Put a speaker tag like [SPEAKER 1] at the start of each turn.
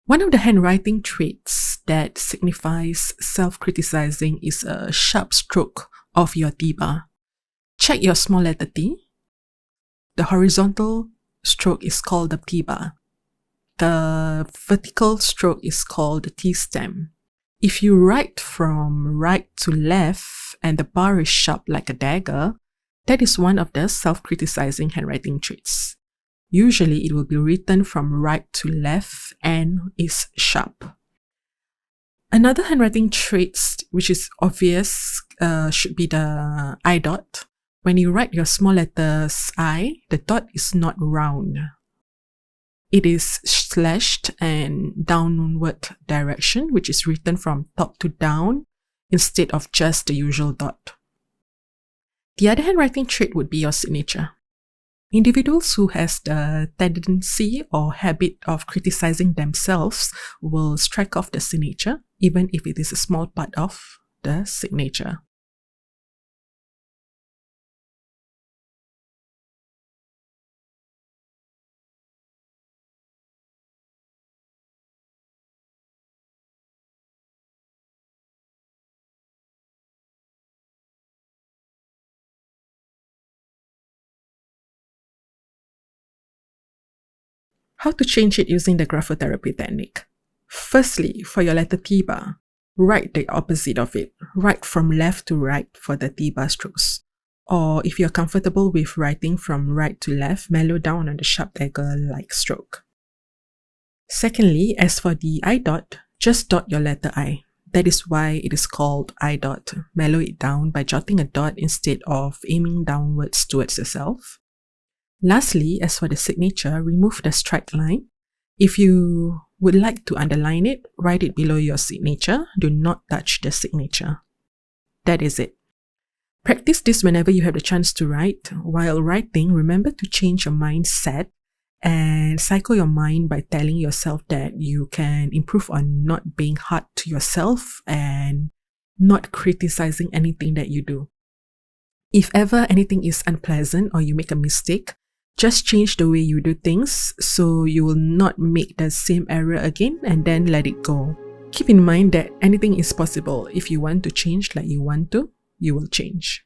[SPEAKER 1] One of the handwriting traits that signifies self-criticizing is a sharp stroke of your T-bar. Check your small letter T. The horizontal stroke is called the T-bar. The vertical stroke is called the T-stem. If you write from right to left and the bar is sharp like a dagger, that is one of the self-criticizing handwriting traits. Usually it will be written from right to left and is sharp. Another handwriting trait which is obvious should be the I dot. When you write your small letters I, the dot is not round. It is slashed and downward direction, which is written from top to down instead of just the usual dot. The other handwriting trait would be your signature. Individuals who has the tendency or habit of criticizing themselves will strike off the signature, even if it is a small part of the signature. How to change it using the graphotherapy technique? Firstly, for your letter T bar, write the opposite of it. Write from left to right for the T bar strokes. Or if you're comfortable with writing from right to left, mellow down on the sharp dagger-like stroke. Secondly, as for the I dot, just dot your letter I. That is why it is called I dot. Mellow it down by jotting a dot instead of aiming downwards towards yourself. Lastly, as for the signature, remove the strike line. If you would like to underline it, write it below your signature. Do not touch the signature. That is it. Practice this whenever you have the chance to write. While writing, remember to change your mindset and cycle your mind by telling yourself that you can improve on not being hard to yourself and not criticizing anything that you do. If ever anything is unpleasant or you make a mistake, just change the way you do things so you will not make the same error again and then let it go. Keep in mind that anything is possible. If you want to change like you want to, you will change.